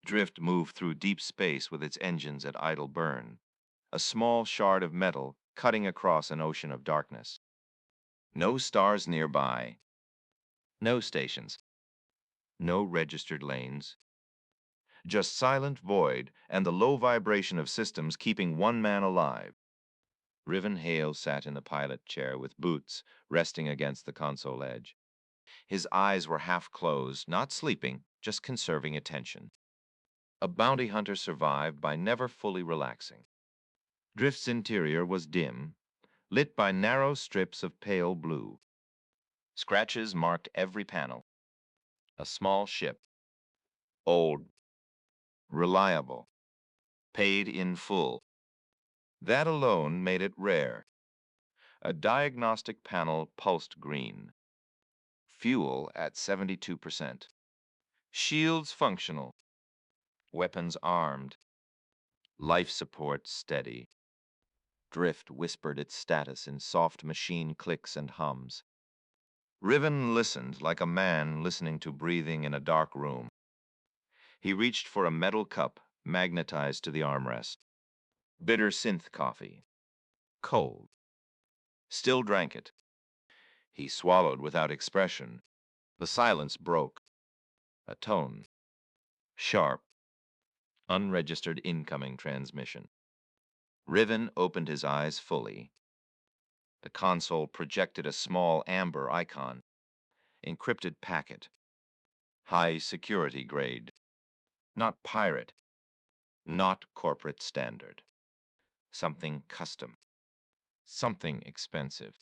Drift moved through deep space with its engines at idle burn, a small shard of metal cutting across an ocean of darkness. No stars nearby, no stations, no registered lanes, just silent void and the low vibration of systems keeping one man alive. Riven Hale sat in the pilot chair with boots resting against the console edge. His eyes were half closed, not sleeping, just conserving attention. A bounty hunter survived by never fully relaxing. Drift's interior was dim, lit by narrow strips of pale blue. Scratches marked every panel. A small ship. Old. Reliable. Paid in full. That alone made it rare. A diagnostic panel pulsed green. Fuel at 72%. Shields functional. Weapons armed. Life support steady. Drift whispered its status in soft machine clicks and hums. Riven listened like a man listening to breathing in a dark room. He reached for a metal cup magnetized to the armrest. Bitter synth coffee. Cold. Still drank it. He swallowed without expression. The silence broke. A tone. Sharp. Unregistered incoming transmission. Riven opened his eyes fully. The console projected a small amber icon. Encrypted packet. High security grade. Not pirate. Not corporate standard. Something custom. Something expensive.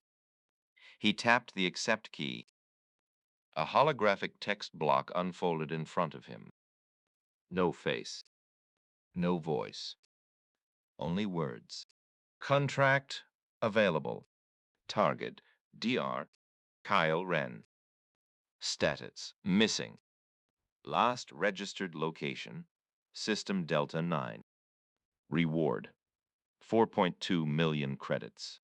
He tapped the accept key. A holographic text block unfolded in front of him. No face. No voice. Only words. Contract available. Target Dr. Kael Renn. Status missing. Last registered location System Delta 9. Reward 4.2 million credits.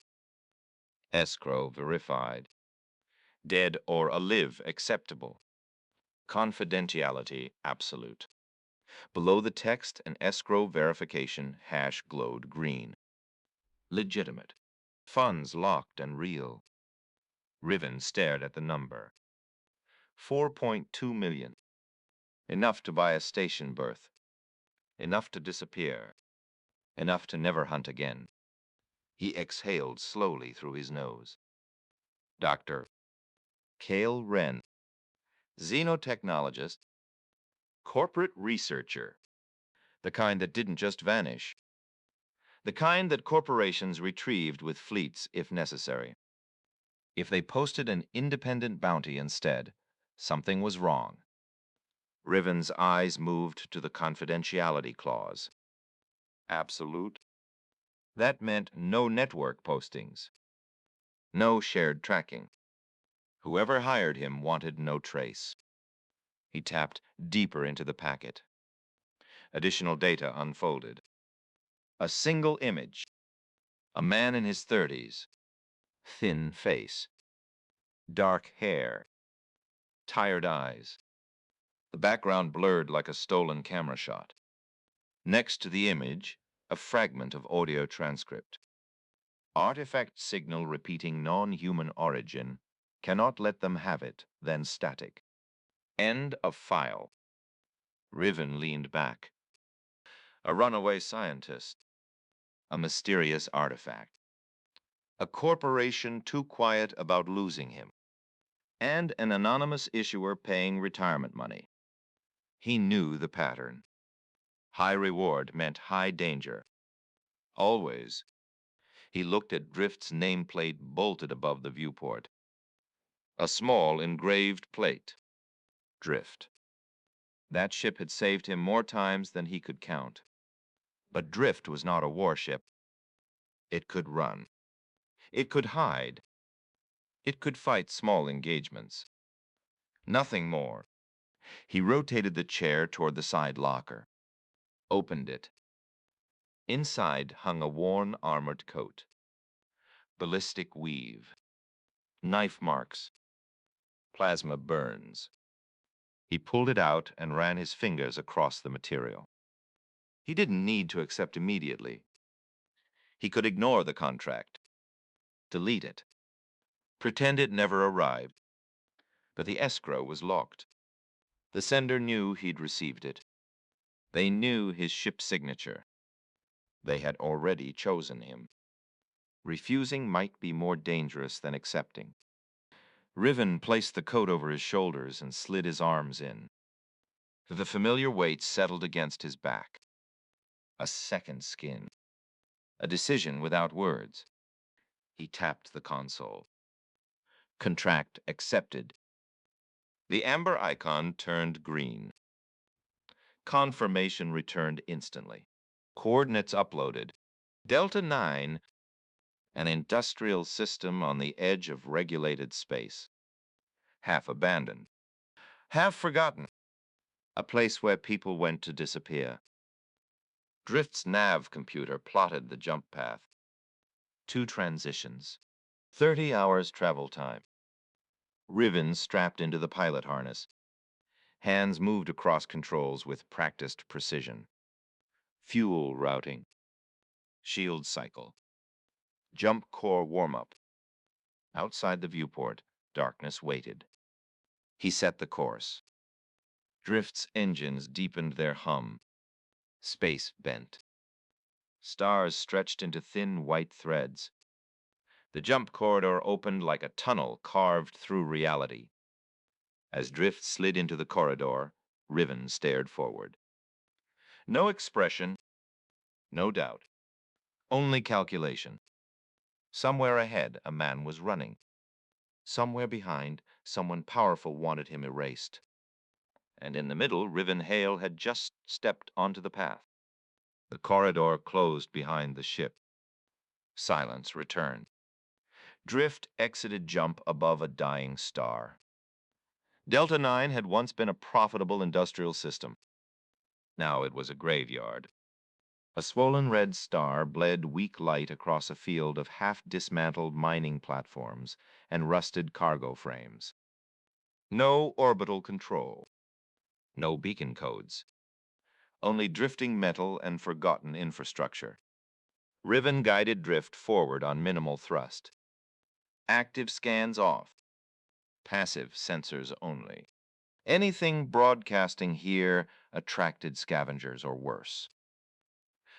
Escrow verified. Dead or alive acceptable. Confidentiality absolute. Below the text, an escrow verification hash glowed green. Legitimate. Funds locked and real. Riven stared at the number. 4.2 million. Enough to buy a station berth. Enough to disappear. Enough to never hunt again. He exhaled slowly through his nose. Dr. Kael Renn, xenotechnologist, corporate researcher, the kind that didn't just vanish, the kind that corporations retrieved with fleets if necessary. If they posted an independent bounty instead, something was wrong. Riven's eyes moved to the confidentiality clause. Absolute. That meant no network postings, no shared tracking. Whoever hired him wanted no trace. He tapped deeper into the packet. Additional data unfolded. A single image. A man in his 30s. Thin face. Dark hair. Tired eyes. The background blurred like a stolen camera shot. Next to the image, a fragment of audio transcript. Artifact signal repeating non-human origin. Cannot let them have it, then static. End of file. Riven leaned back. A runaway scientist. A mysterious artifact. A corporation too quiet about losing him. And an anonymous issuer paying retirement money. He knew the pattern. High reward meant high danger. Always. He looked at Drift's nameplate bolted above the viewport. A small engraved plate. Drift. That ship had saved him more times than he could count. But Drift was not a warship. It could run. It could hide. It could fight small engagements. Nothing more. He rotated the chair toward the side locker. Opened it. Inside hung a worn armored coat. Ballistic weave. Knife marks. Plasma burns. He pulled it out and ran his fingers across the material. He didn't need to accept immediately. He could ignore the contract, delete it, pretend it never arrived. But the escrow was locked. The sender knew he'd received it. They knew his ship signature. They had already chosen him. Refusing might be more dangerous than accepting. Riven placed the coat over his shoulders and slid his arms in. The familiar weight settled against his back. A second skin. A decision without words. He tapped the console. Contract accepted. The amber icon turned green. Confirmation returned instantly. Coordinates uploaded. Delta 9, an industrial system on the edge of regulated space. Half abandoned. Half forgotten. A place where people went to disappear. Drift's nav computer plotted the jump path. 2 transitions. 30 hours travel time. Riven strapped into the pilot harness. Hands moved across controls with practiced precision. Fuel routing. Shield cycle. Jump core warm-up. Outside the viewport, darkness waited. He set the course. Drift's engines deepened their hum. Space bent. Stars stretched into thin white threads. The jump corridor opened like a tunnel carved through reality. As Drift slid into the corridor, Riven stared forward. No expression, no doubt. Only calculation. Somewhere ahead, a man was running. Somewhere behind, someone powerful wanted him erased. And in the middle, Riven Hale had just stepped onto the path. The corridor closed behind the ship. Silence returned. Drift exited jump above a dying star. Delta 9 had once been a profitable industrial system. Now it was a graveyard. A swollen red star bled weak light across a field of half-dismantled mining platforms and rusted cargo frames. No orbital control. No beacon codes. Only drifting metal and forgotten infrastructure. Riven guided Drift forward on minimal thrust. Active scans off. Passive sensors only. Anything broadcasting here attracted scavengers or worse.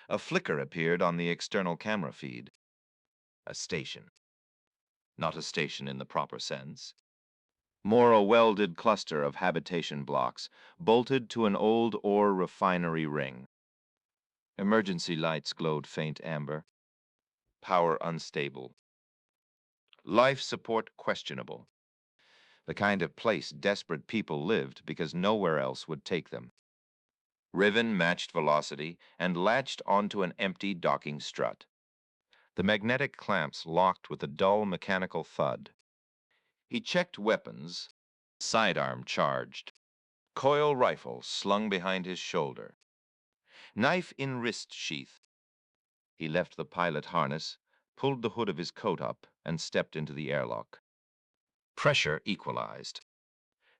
A flicker appeared on the external camera feed. A station. Not a station in the proper sense. More a welded cluster of habitation blocks, bolted to an old ore refinery ring. Emergency lights glowed faint amber. Power unstable. Life support questionable. The kind of place desperate people lived because nowhere else would take them. Riven matched velocity and latched onto an empty docking strut. The magnetic clamps locked with a dull mechanical thud. He checked weapons, sidearm charged, coil rifle slung behind his shoulder, knife in wrist sheath. He left the pilot harness, pulled the hood of his coat up, and stepped into the airlock. Pressure equalized.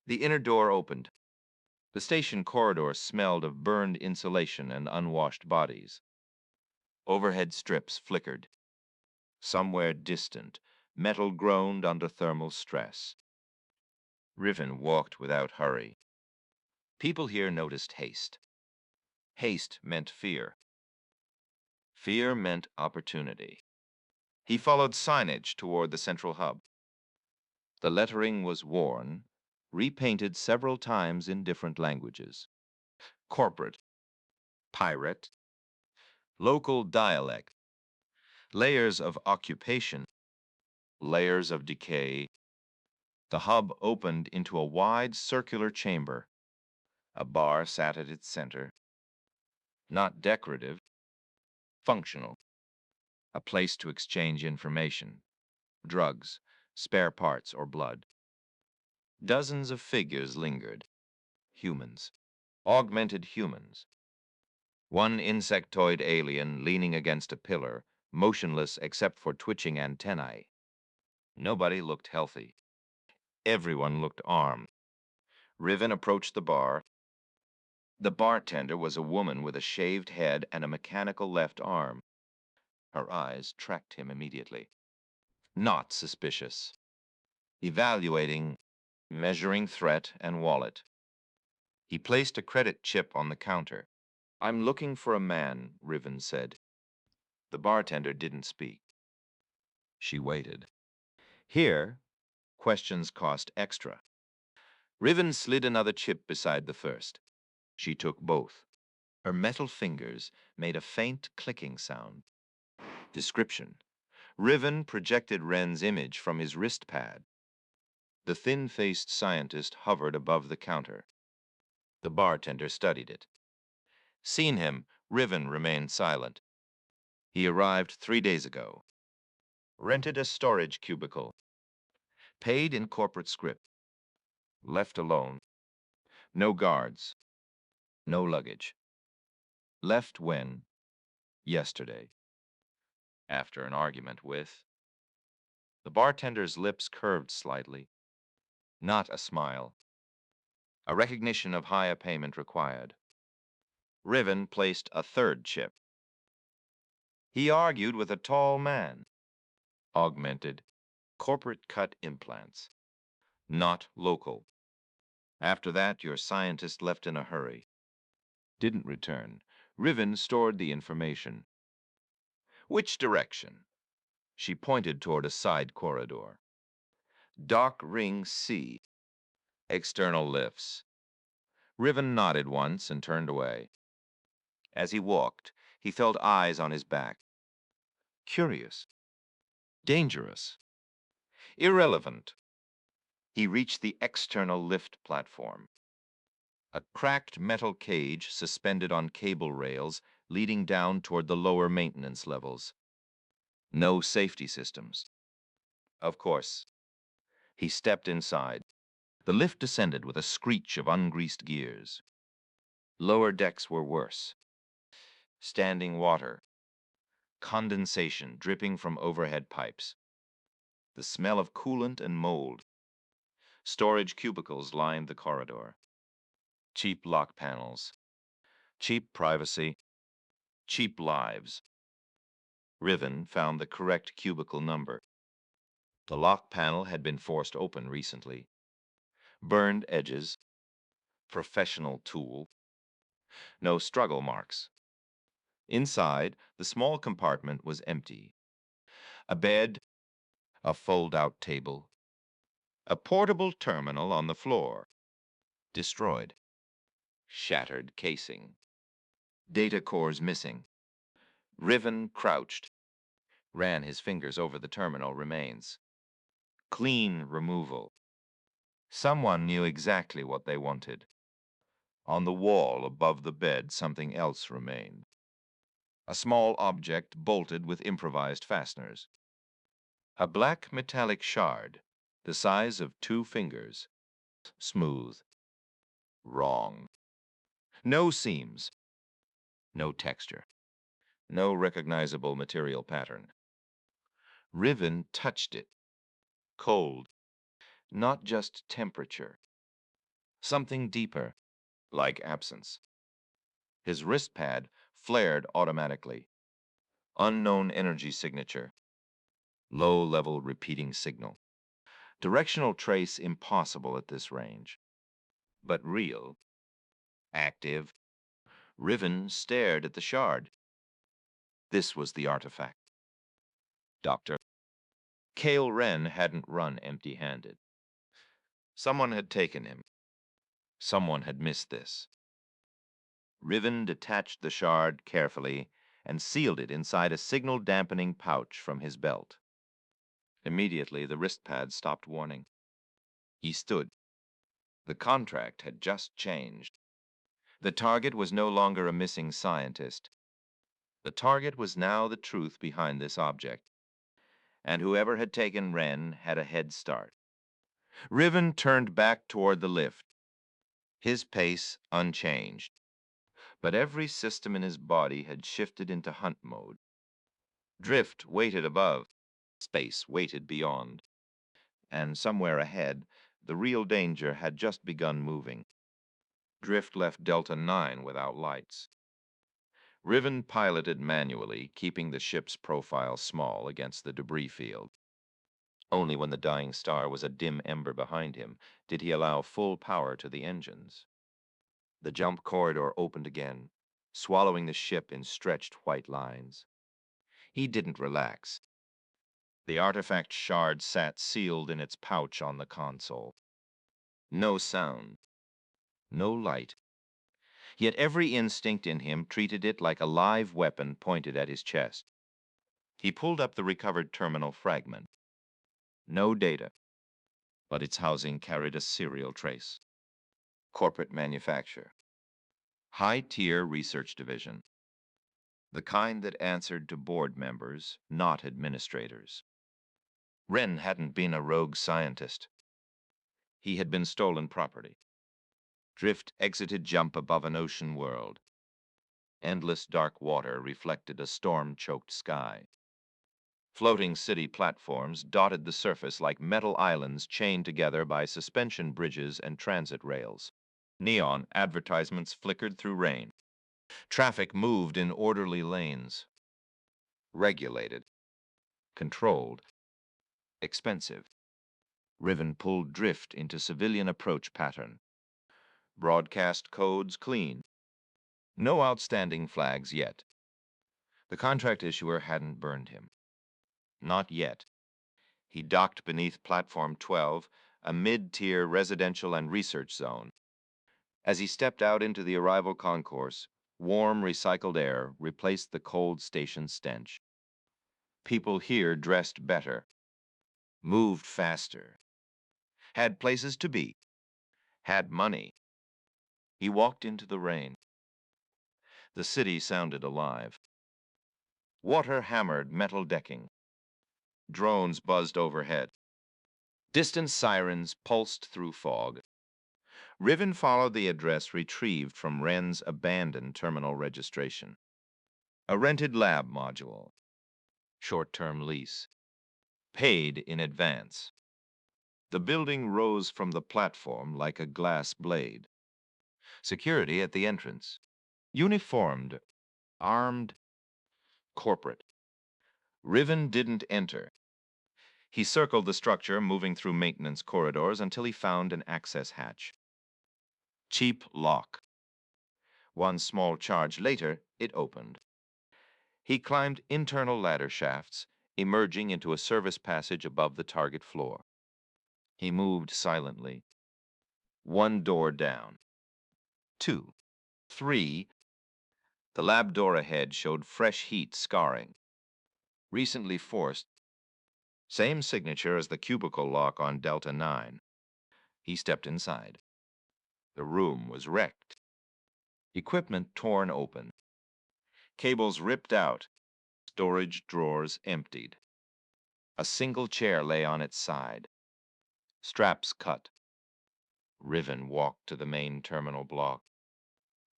The inner door opened. The station corridor smelled of burned insulation and unwashed bodies. Overhead strips flickered. Somewhere distant, metal groaned under thermal stress. Riven walked without hurry. People here noticed haste. Haste meant fear. Fear meant opportunity. He followed signage toward the central hub. The lettering was worn, repainted several times in different languages. Corporate, pirate, local dialect, layers of occupation, layers of decay. The hub opened into a wide circular chamber. A bar sat at its center. Not decorative, functional. A place to exchange information, drugs, spare parts, or blood. Dozens of figures lingered. Humans. Augmented humans. One insectoid alien leaning against a pillar, motionless except for twitching antennae. Nobody looked healthy. Everyone looked armed. Riven approached the bar. The bartender was a woman with a shaved head and a mechanical left arm. Her eyes tracked him immediately. Not suspicious. Evaluating, measuring threat and wallet. He placed a credit chip on the counter. "I'm looking for a man," Riven said. The bartender didn't speak. She waited. Here, questions cost extra. Riven slid another chip beside the first. She took both. Her metal fingers made a faint clicking sound. Description: Riven projected Renn's image from his wrist pad. The thin-faced scientist hovered above the counter. The bartender studied it. Seen him, Riven remained silent. He arrived 3 days ago. Rented a storage cubicle. Paid in corporate script. Left alone. No guards. No luggage. Left when? Yesterday. After an argument with? The bartender's lips curved slightly. Not a smile. A recognition of higher payment required. Riven placed a third chip. He argued with a tall man. Augmented. Corporate cut implants. Not local. After that, your scientist left in a hurry. Didn't return. Riven stored the information. Which direction? She pointed toward a side corridor. Dock Ring C. External lifts. Riven nodded once and turned away. As he walked, he felt eyes on his back. Curious. Dangerous. Irrelevant. He reached the external lift platform. A cracked metal cage suspended on cable rails leading down toward the lower maintenance levels. No safety systems. Of course. He stepped inside. The lift descended with a screech of ungreased gears. Lower decks were worse. Standing water. Condensation dripping from overhead pipes. The smell of coolant and mold. Storage cubicles lined the corridor. Cheap lock panels. Cheap privacy. Cheap lives. Riven found the correct cubicle number. The lock panel had been forced open recently. Burned edges. Professional tool. No struggle marks. Inside, the small compartment was empty. A bed, a fold-out table, a portable terminal on the floor. Destroyed. Shattered casing. Data cores missing. Riven crouched. Ran his fingers over the terminal remains. Clean removal. Someone knew exactly what they wanted. On the wall above the bed, something else remained. A small object bolted with improvised fasteners. A black metallic shard, the size of 2 fingers. Smooth. Wrong. No seams. No texture. No recognizable material pattern. Riven touched it. Cold. Not just temperature. Something deeper, like absence. His wrist pad flared automatically. Unknown energy signature. Low-level repeating signal. Directional trace impossible at this range. But real. Active. Riven stared at the shard. This was the artifact. Dr. Kael Renn hadn't run empty-handed. Someone had taken him. Someone had missed this. Riven detached the shard carefully and sealed it inside a signal-dampening pouch from his belt. Immediately, the wrist pad stopped warning. He stood. The contract had just changed. The target was no longer a missing scientist. The target was now the truth behind this object. And whoever had taken Renn had a head start. Riven turned back toward the lift. His pace unchanged. But every system in his body had shifted into hunt mode. Drift waited above. Space waited beyond. And somewhere ahead, the real danger had just begun moving. Drift left Delta 9 without lights. Riven piloted manually, keeping the ship's profile small against the debris field. Only when the dying star was a dim ember behind him did he allow full power to the engines. The jump corridor opened again, swallowing the ship in stretched white lines. He didn't relax. The artifact shard sat sealed in its pouch on the console. No sound, no light. Yet every instinct in him treated it like a live weapon pointed at his chest. He pulled up the recovered terminal fragment. No data, but its housing carried a serial trace. Corporate manufacture. High-tier research division. The kind that answered to board members, not administrators. Renn hadn't been a rogue scientist. He had been stolen property. Drift exited jump above an ocean world. Endless dark water reflected a storm-choked sky. Floating city platforms dotted the surface like metal islands chained together by suspension bridges and transit rails. Neon advertisements flickered through rain. Traffic moved in orderly lanes. Regulated. Controlled. Expensive. Riven pulled Drift into civilian approach pattern. Broadcast codes clean. No outstanding flags yet. The contract issuer hadn't burned him. Not yet. He docked beneath Platform 12, a mid-tier residential and research zone. As he stepped out into the arrival concourse, warm, recycled air replaced the cold station stench. People here dressed better, moved faster, had places to be, had money. He walked into the rain. The city sounded alive. Water hammered metal decking. Drones buzzed overhead. Distant sirens pulsed through fog. Riven followed the address retrieved from Renn's abandoned terminal registration. A rented lab module. Short-term lease. Paid in advance. The building rose from the platform like a glass blade. Security at the entrance. Uniformed, armed, corporate. Riven didn't enter. He circled the structure, moving through maintenance corridors until he found an access hatch. Cheap lock. One small charge later, it opened. He climbed internal ladder shafts, emerging into a service passage above the target floor. He moved silently. One door down. 2. 3. The lab door ahead showed fresh heat scarring. Recently forced. Same signature as the cubicle lock on Delta 9. He stepped inside. The room was wrecked. Equipment torn open. Cables ripped out. Storage drawers emptied. A single chair lay on its side. Straps cut. Riven walked to the main terminal block.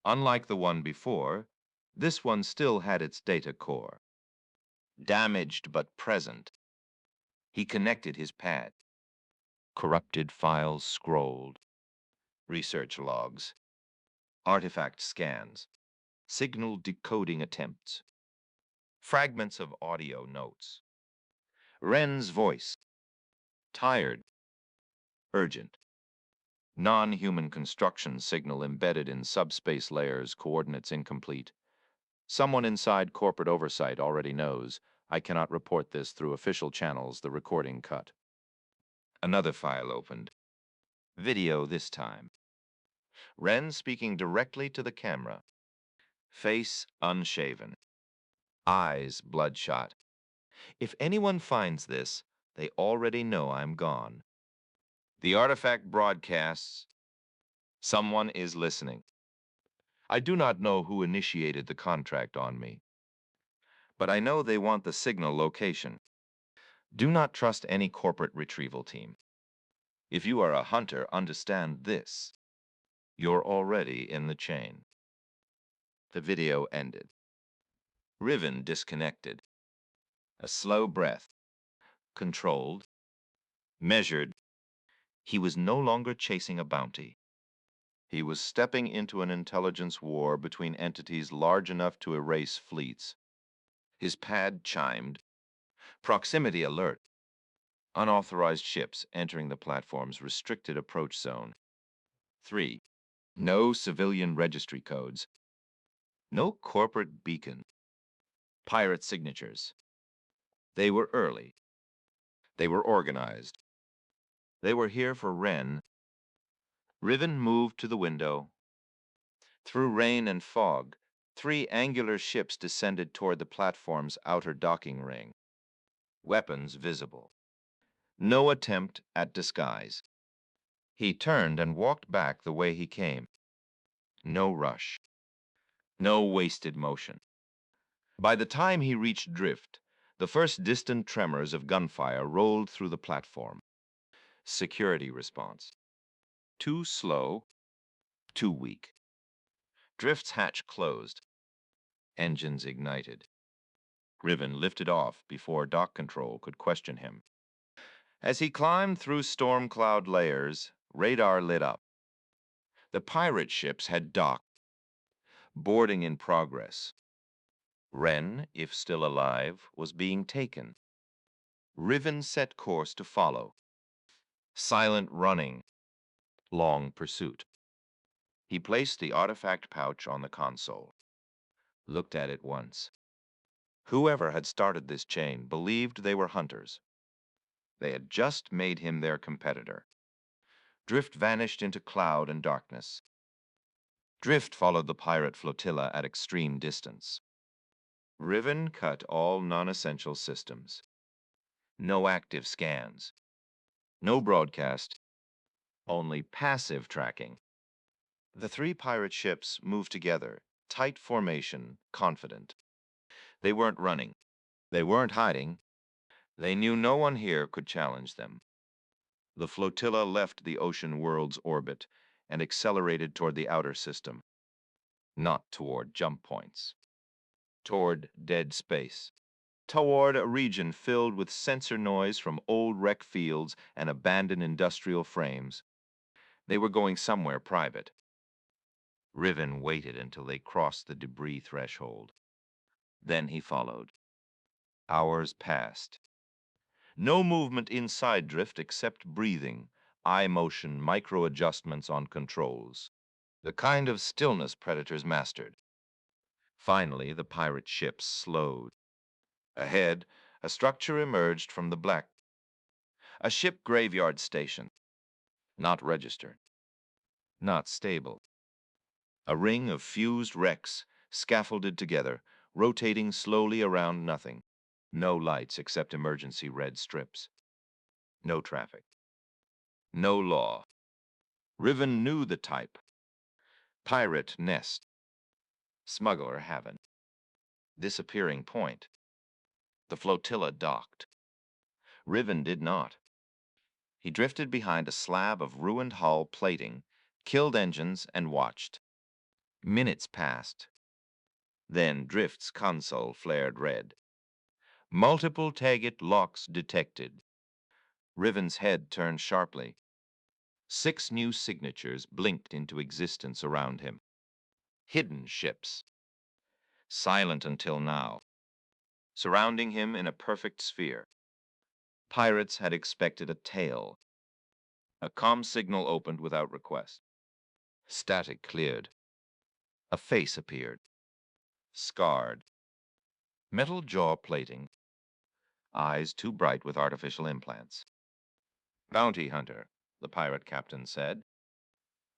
Unlike the one before, this one still had its data core. Damaged but present. He connected his pad. Corrupted files scrolled. Research logs. Artifact scans. Signal decoding attempts. Fragments of audio notes. Renn's voice. Tired. Urgent. Non-human construction signal embedded in subspace layers, coordinates incomplete. Someone inside corporate oversight already knows. I cannot report this through official channels, the recording cut. Another file opened. Video this time. Renn speaking directly to the camera. Face unshaven. Eyes bloodshot. If anyone finds this, they already know I'm gone. The artifact broadcasts, someone is listening. I do not know who initiated the contract on me, but I know they want the signal location. Do not trust any corporate retrieval team. If you are a hunter, understand this. You're already in the chain. The video ended. Riven disconnected. A slow breath. Controlled. Measured. He was no longer chasing a bounty. He was stepping into an intelligence war between entities large enough to erase fleets. His pad chimed. Proximity alert. Unauthorized ships entering the platform's restricted approach zone. 3. No civilian registry codes. No corporate beacon. Pirate signatures. They were early. They were organized. They were here for Renn. Riven moved to the window. Through rain and fog, 3 angular ships descended toward the platform's outer docking ring. Weapons visible. No attempt at disguise. He turned and walked back the way he came. No rush. No wasted motion. By the time he reached drift, the first distant tremors of gunfire rolled through the platform. Security response. Too slow, too weak. Drift's hatch closed. Engines ignited. Riven lifted off before dock control could question him. As he climbed through storm cloud layers, radar lit up. The pirate ships had docked. Boarding in progress. Renn, if still alive, was being taken. Riven set course to follow. Silent running. Long pursuit. He placed the artifact pouch on the console. Looked at it once. Whoever had started this chain believed they were hunters. They had just made him their competitor. Drift vanished into cloud and darkness. Drift followed the pirate flotilla at extreme distance. Riven cut all non-essential systems. No active scans. No broadcast. Only passive tracking. The 3 pirate ships moved together, tight formation, confident. They weren't running. They weren't hiding. They knew no one here could challenge them. The flotilla left the ocean world's orbit and accelerated toward the outer system. Not toward jump points. Toward dead space. Toward a region filled with sensor noise from old wreck fields and abandoned industrial frames. They were going somewhere private. Riven waited until they crossed the debris threshold. Then he followed. Hours passed. No movement inside Drift except breathing, eye motion, micro-adjustments on controls. The kind of stillness predators mastered. Finally, the pirate ships slowed. Ahead, a structure emerged from the black. A ship graveyard station. Not registered. Not stable. A ring of fused wrecks, scaffolded together, rotating slowly around nothing. No lights except emergency red strips. No traffic. No law. Riven knew the type. Pirate nest. Smuggler haven. Disappearing point. The flotilla docked. Riven did not. He drifted behind a slab of ruined hull plating, killed engines, and watched. Minutes passed. Then Drift's console flared red. Multiple Taggett locks detected. Riven's head turned sharply. 6 new signatures blinked into existence around him. Hidden ships. Silent until now. Surrounding him in a perfect sphere. Pirates had expected a tail. A comm signal opened without request. Static cleared. A face appeared. Scarred. Metal jaw plating. Eyes too bright with artificial implants. Bounty hunter, the pirate captain said.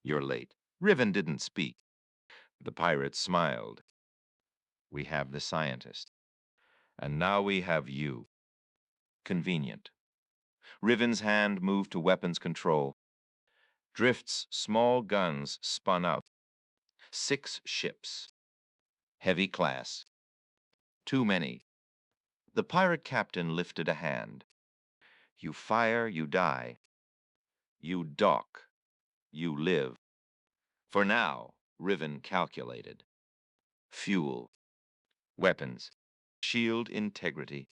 You're late. Riven didn't speak. The pirate smiled. We have the scientist. And now we have you. Convenient. Riven's hand moved to weapons control. Drift's small guns spun out. 6 ships. Heavy class. Too many. The pirate captain lifted a hand. You fire, you die. You dock. You live. For now, Riven calculated. Fuel. Weapons. Shield integrity.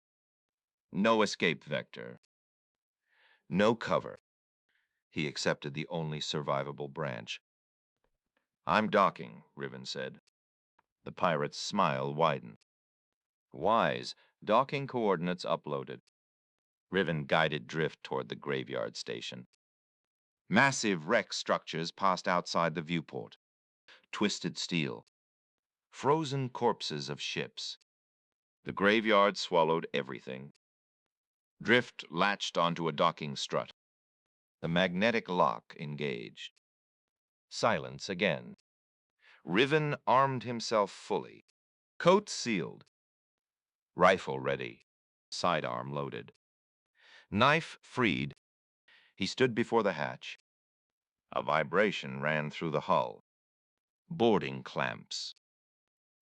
No escape vector. No cover. He accepted the only survivable branch. "I'm docking," Riven said. The pirate's smile widened. "Wise. Docking coordinates uploaded." Riven guided drift toward the graveyard station. Massive wreck structures passed outside the viewport. Twisted steel. Frozen corpses of ships. The graveyard swallowed everything. Drift latched onto a docking strut. The magnetic lock engaged. Silence again. Riven armed himself fully. Coat sealed. Rifle ready. Sidearm loaded. Knife freed. He stood before the hatch. A vibration ran through the hull. Boarding clamps.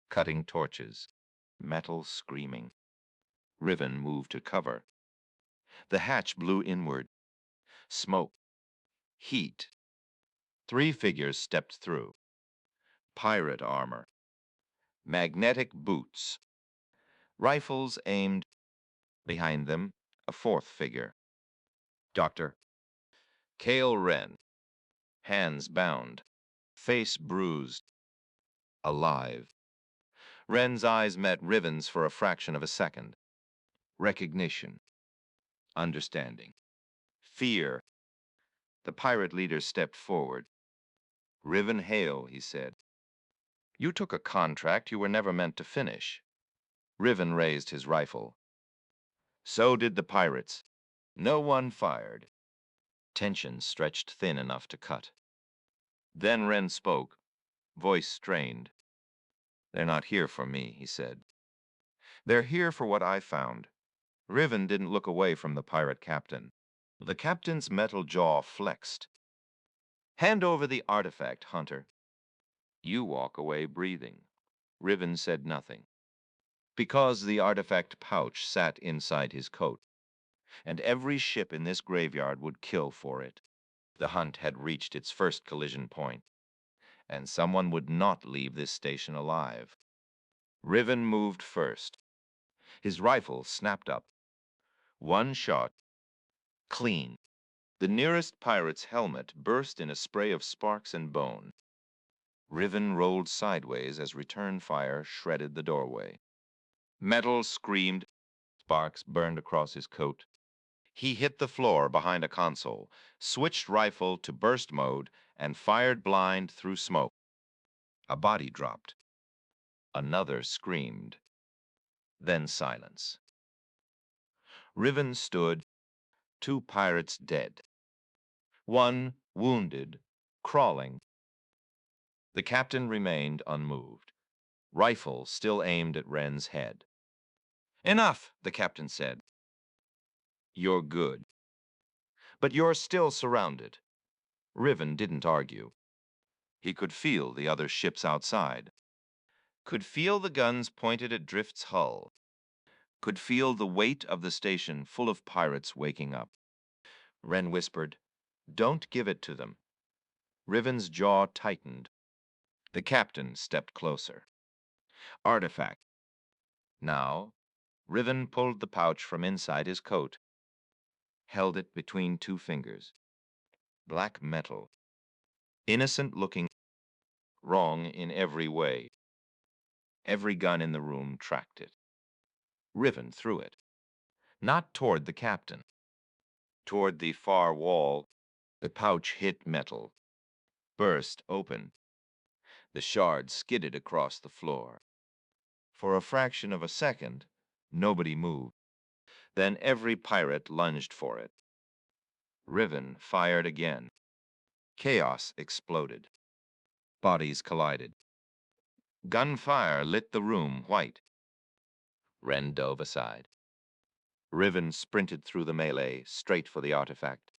Cutting torches. Metal screaming. Riven moved to cover. The hatch blew inward. Smoke. Heat. 3 figures stepped through. Pirate armor. Magnetic boots. Rifles aimed. Behind them, a 4th figure. Doctor. Kael Renn. Hands bound. Face bruised. Alive. Renn's eyes met Riven's for a fraction of a second. Recognition. Understanding. Fear. The pirate leader stepped forward. "Riven Hale," he said. "You took a contract you were never meant to finish." Riven raised his rifle. So did the pirates. No one fired. Tension stretched thin enough to cut. Then Renn spoke, voice strained. "They're not here for me," he said. "They're here for what I found." Riven didn't look away from the pirate captain. The captain's metal jaw flexed. "Hand over the artifact, Hunter." "You walk away breathing." Riven said nothing. Because the artifact pouch sat inside his coat, and every ship in this graveyard would kill for it. The hunt had reached its first collision point, and someone would not leave this station alive. Riven moved first. His rifle snapped up. One shot. Clean. The nearest pirate's helmet burst in a spray of sparks and bone. Riven rolled sideways as return fire shredded the doorway. Metal screamed. Sparks burned across his coat. He hit the floor behind a console, switched rifle to burst mode, and fired blind through smoke. A body dropped. Another screamed. Then silence. Riven stood, 2 pirates dead. One wounded, crawling. The captain remained unmoved. Rifle still aimed at Renn's head. "Enough," the captain said. "You're good. But you're still surrounded." Riven didn't argue. He could feel the other ships outside. Could feel the guns pointed at Drift's hull. Could feel the weight of the station full of pirates waking up. Renn whispered, "Don't give it to them." Riven's jaw tightened. The captain stepped closer. "Artifact." Now, Riven pulled the pouch from inside his coat, held it between 2 fingers. Black metal. Innocent looking, wrong in every way. Every gun in the room tracked it. Riven threw it. Not toward the captain. Toward the far wall. The pouch hit metal. Burst open. The shard skidded across the floor. For a fraction of a second, nobody moved. Then every pirate lunged for it. Riven fired again. Chaos exploded. Bodies collided. Gunfire lit the room white. Renn dove aside. Riven sprinted through the melee, straight for the artifact.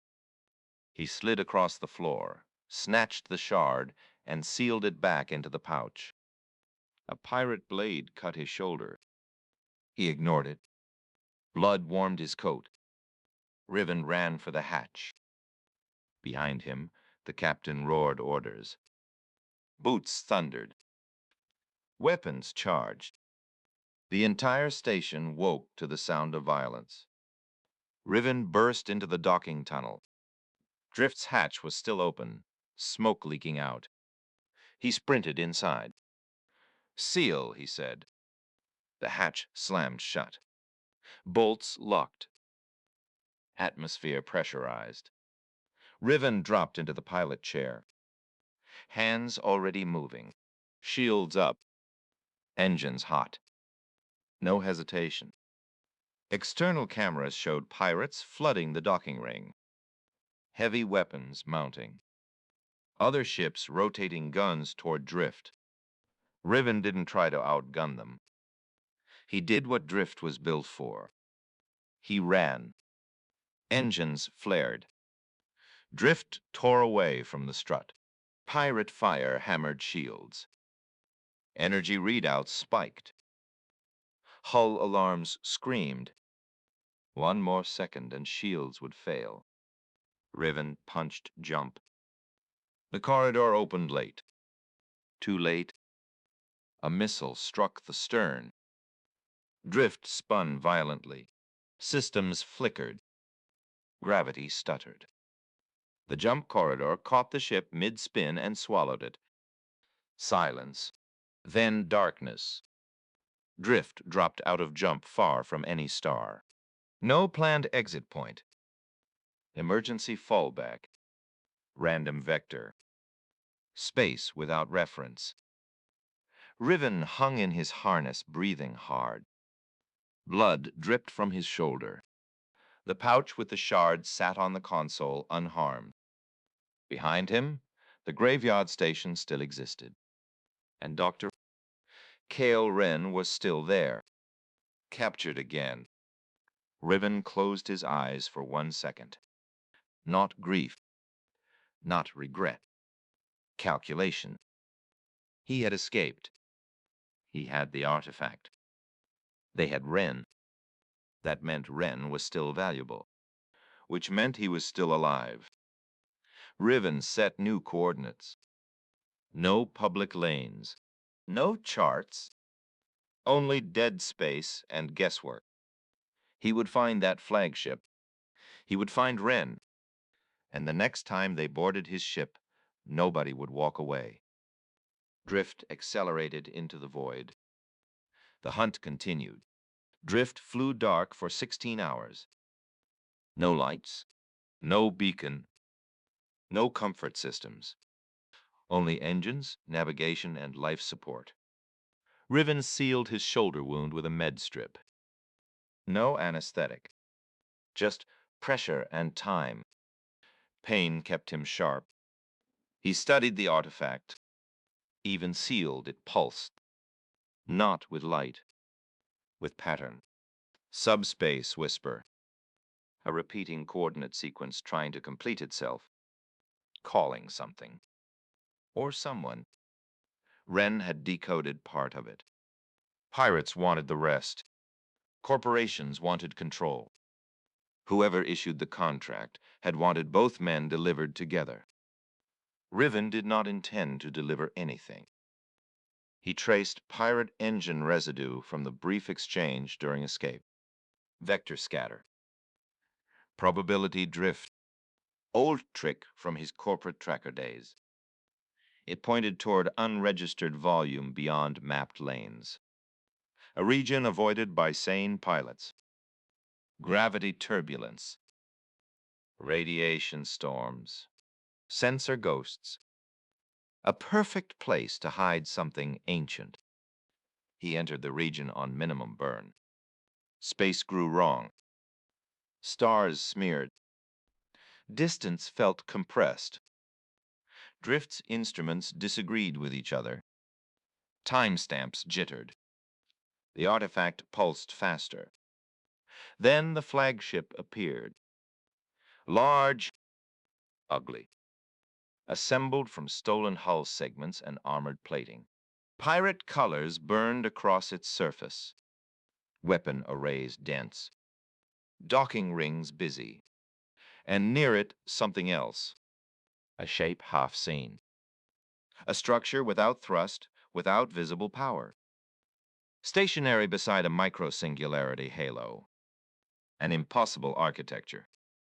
He slid across the floor, snatched the shard, and sealed it back into the pouch. A pirate blade cut his shoulder. He ignored it. Blood warmed his coat. Riven ran for the hatch. Behind him, the captain roared orders. Boots thundered. Weapons charged. The entire station woke to the sound of violence. Riven burst into the docking tunnel. Drift's hatch was still open, smoke leaking out. He sprinted inside. "Seal," he said. The hatch slammed shut. Bolts locked. Atmosphere pressurized. Riven dropped into the pilot chair. Hands already moving. Shields up. Engines hot. No hesitation. External cameras showed pirates flooding the docking ring. Heavy weapons mounting. Other ships rotating guns toward Drift. Riven didn't try to outgun them. He did what Drift was built for. He ran. Engines flared. Drift tore away from the strut. Pirate fire hammered shields. Energy readouts spiked. Hull alarms screamed. One more second and shields would fail. Riven punched jump. The corridor opened late. Too late. A missile struck the stern. Drift spun violently. Systems flickered. Gravity stuttered. The jump corridor caught the ship mid-spin and swallowed it. Silence. Then darkness. Drift dropped out of jump far from any star. No planned exit point. Emergency fallback. Random vector. Space without reference. Riven hung in his harness, breathing hard. Blood dripped from his shoulder. The pouch with the shard sat on the console unharmed. Behind him, the graveyard station still existed. And Dr. Kael Renn was still there. Captured again. Riven closed his eyes for 1 second. Not grief. Not regret. Calculation. He had escaped. He had the artifact. They had Renn. That meant Renn was still valuable, which meant he was still alive. Riven set new coordinates. No public lanes. No charts. Only dead space and guesswork. He would find that flagship. He would find Renn. And the next time they boarded his ship, nobody would walk away. Drift accelerated into the void. The hunt continued. Drift flew dark for 16 hours. No lights, no beacon, no comfort systems. Only engines, navigation, and life support. Riven sealed his shoulder wound with a med strip. No anesthetic. Just pressure and time. Pain kept him sharp. He studied the artifact. Even sealed, it pulsed. Not with light. With pattern. Subspace whisper. A repeating coordinate sequence trying to complete itself. Calling something. Or someone. Renn had decoded part of it. Pirates wanted the rest. Corporations wanted control. Whoever issued the contract had wanted both men delivered together. Riven did not intend to deliver anything. He traced pirate engine residue from the brief exchange during escape. Vector scatter. Probability drift. Old trick from his corporate tracker days. It pointed toward unregistered volume beyond mapped lanes. A region avoided by sane pilots. Gravity turbulence. Radiation storms. Sensor ghosts. A perfect place to hide something ancient. He entered the region on minimum burn. Space grew wrong. Stars smeared. Distance felt compressed. Drift's instruments disagreed with each other. Timestamps jittered. The artifact pulsed faster. Then the flagship appeared. Large, ugly. Assembled from stolen hull segments and armored plating. Pirate colors burned across its surface. Weapon arrays dense. Docking rings busy. And near it, something else. A shape half seen. A structure without thrust, without visible power. Stationary beside a microsingularity halo. An impossible architecture.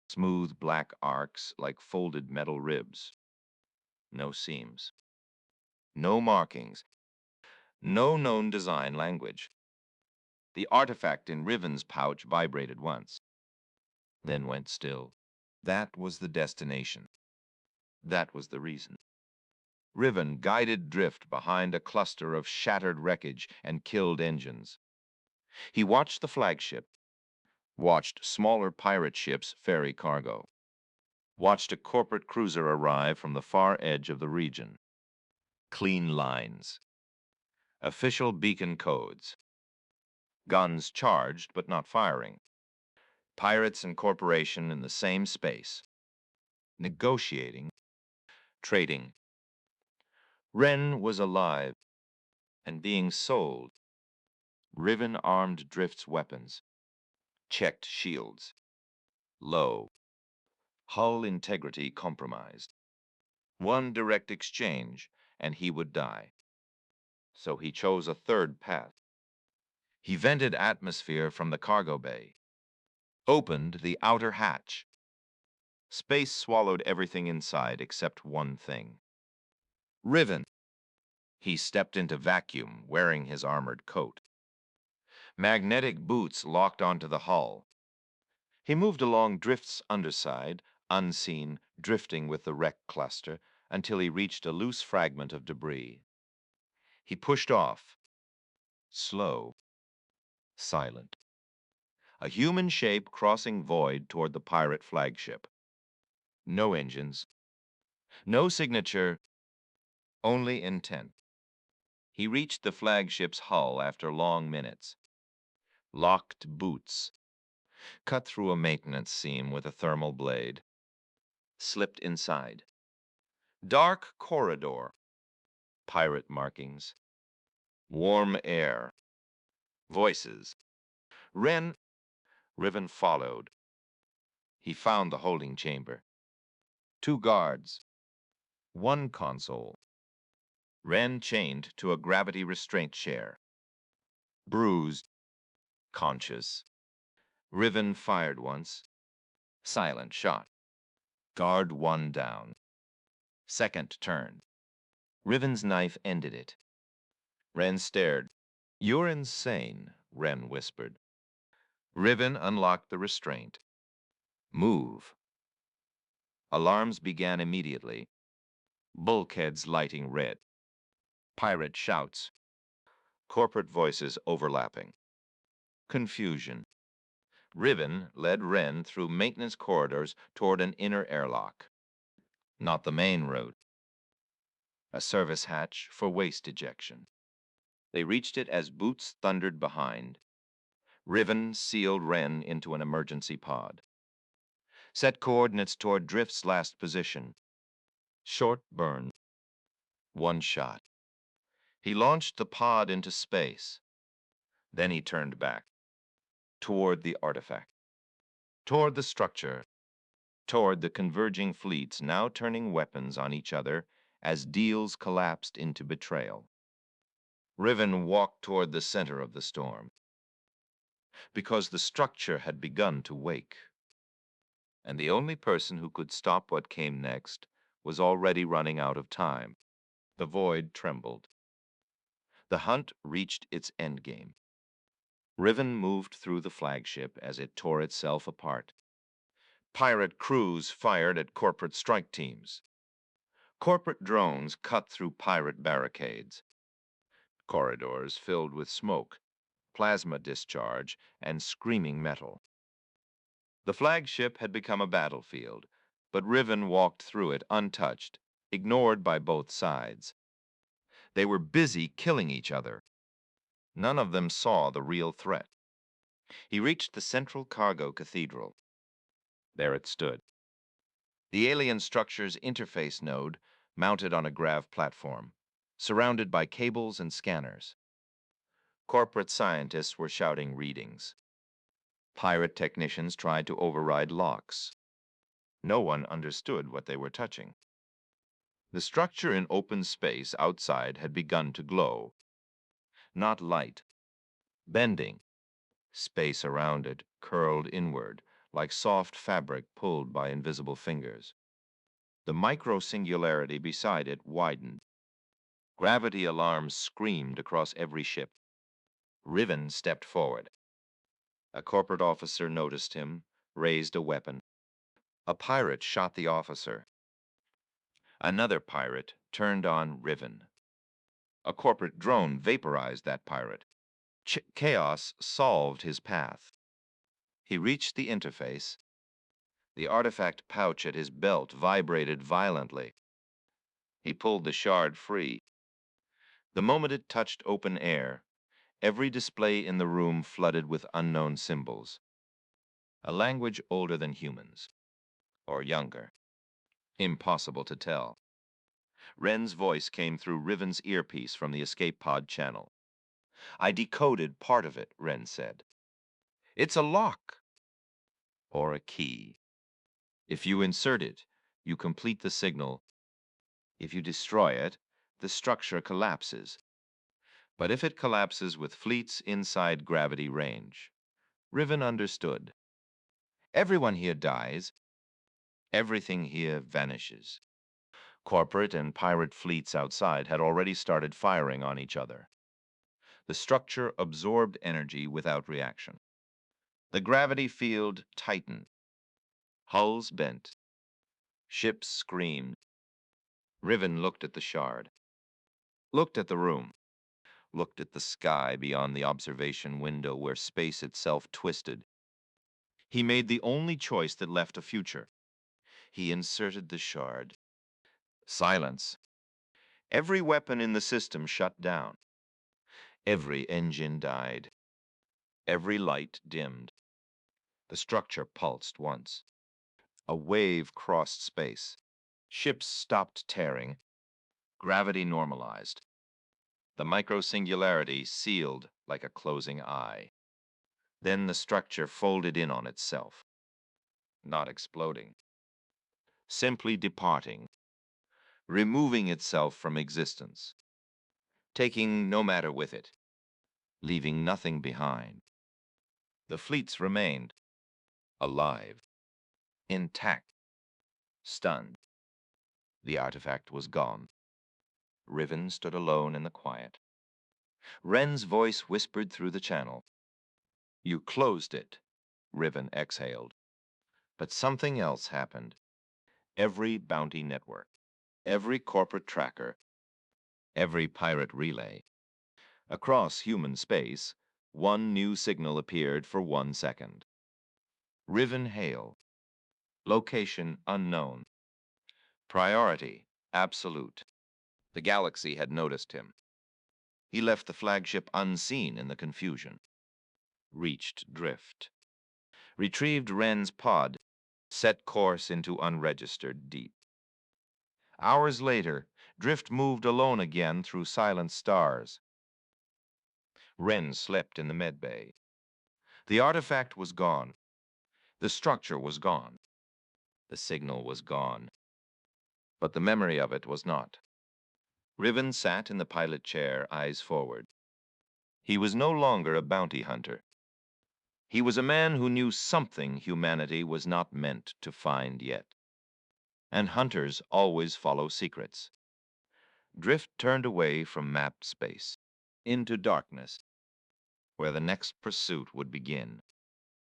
Smooth black arcs like folded metal ribs. No seams. No markings. No known design language. The artifact in Riven's pouch vibrated once, then went still. That was the destination. That was the reason. Riven guided drift behind a cluster of shattered wreckage and killed engines. He watched the flagship, watched smaller pirate ships ferry cargo, watched a corporate cruiser arrive from the far edge of the region. Clean lines. Official beacon codes. Guns charged but not firing. Pirates and corporation in the same space. Negotiating. Trading. Renn was alive and being sold. Riven armed Drift's weapons. Checked shields. Low. Hull integrity compromised. One direct exchange, and he would die. So he chose a third path. He vented atmosphere from the cargo bay, opened the outer hatch. Space swallowed everything inside except one thing. Riven. He stepped into vacuum, wearing his armored coat. Magnetic boots locked onto the hull. He moved along Drift's underside, unseen, drifting with the wreck cluster, until he reached a loose fragment of debris. He pushed off. Slow. Silent. A human shape crossing void toward the pirate flagship. No engines. No signature. Only intent. He reached the flagship's hull after long minutes. Locked boots. Cut through a maintenance seam with a thermal blade. Slipped inside. Dark corridor. Pirate markings. Warm air. Voices. Riven followed. He found the holding chamber. 2 guards. 1 console. Renn chained to a gravity restraint chair. Bruised. Conscious. Riven fired once. Silent shot. Guard 1 down. Second turn. Riven's knife ended it. Renn stared. "You're insane," Renn whispered. Riven unlocked the restraint. Move. Alarms began immediately. Bulkheads lighting red. Pirate shouts. Corporate voices overlapping. Confusion. Riven led Renn through maintenance corridors toward an inner airlock. Not the main route. A service hatch for waste ejection. They reached it as boots thundered behind. Riven sealed Renn into an emergency pod. Set coordinates toward Drift's last position. Short burn. 1 shot. He launched the pod into space. Then he turned back. Toward the artifact. Toward the structure. Toward the converging fleets now turning weapons on each other as deals collapsed into betrayal. Riven walked toward the center of the storm. Because the structure had begun to wake. And the only person who could stop what came next was already running out of time. The void trembled. The hunt reached its endgame. Riven moved through the flagship as it tore itself apart. Pirate crews fired at corporate strike teams. Corporate drones cut through pirate barricades. Corridors filled with smoke, plasma discharge, and screaming metal. The flagship had become a battlefield, but Riven walked through it untouched, ignored by both sides. They were busy killing each other. None of them saw the real threat. He reached the central cargo cathedral. There it stood. The alien structure's interface node mounted on a grav platform, surrounded by cables and scanners. Corporate scientists were shouting readings. Pirate technicians tried to override locks. No one understood what they were touching. The structure in open space outside had begun to glow. Not light. Bending. Space around it curled inward, like soft fabric pulled by invisible fingers. The micro-singularity beside it widened. Gravity alarms screamed across every ship. Riven stepped forward. A corporate officer noticed him, raised a weapon. A pirate shot the officer. Another pirate turned on Riven. A corporate drone vaporized that pirate. Chaos solved his path. He reached the interface. The artifact pouch at his belt vibrated violently. He pulled the shard free. The moment it touched open air, every display in the room flooded with unknown symbols. A language older than humans, or younger. Impossible to tell. Renn's voice came through Riven's earpiece from the escape pod channel. I decoded part of it, Renn said. It's a lock. Or a key. If you insert it, you complete the signal. If you destroy it, the structure collapses. But if it collapses with fleets inside gravity range, Riven understood. Everyone here dies. Everything here vanishes. Corporate and pirate fleets outside had already started firing on each other. The structure absorbed energy without reaction. The gravity field tightened. Hulls bent. Ships screamed. Riven looked at the shard. Looked at the room. Looked at the sky beyond the observation window where space itself twisted. He made the only choice that left a future. He inserted the shard. Silence. Every weapon in the system shut down. Every engine died. Every light dimmed. The structure pulsed once. A wave crossed space. Ships stopped tearing. Gravity normalized. The micro-singularity sealed like a closing eye. Then the structure folded in on itself. Not exploding. Simply departing. Removing itself from existence. Taking no matter with it. Leaving nothing behind. The fleets remained. Alive. Intact. Stunned. The artifact was gone. Riven stood alone in the quiet. Renn's voice whispered through the channel. You closed it, Riven exhaled. But something else happened. Every bounty network, every corporate tracker, every pirate relay. Across human space, one new signal appeared for 1 second. Riven Hale. Location unknown. Priority absolute. The galaxy had noticed him. He left the flagship unseen in the confusion. Reached drift. Retrieved Renn's pod. Set course into unregistered deep. Hours later, drift moved alone again through silent stars. Renn slept in the medbay. The artifact was gone. The structure was gone. The signal was gone. But the memory of it was not. Riven sat in the pilot chair, eyes forward. He was no longer a bounty hunter. He was a man who knew something humanity was not meant to find yet. And hunters always follow secrets. Drift turned away from mapped space, into darkness, where the next pursuit would begin.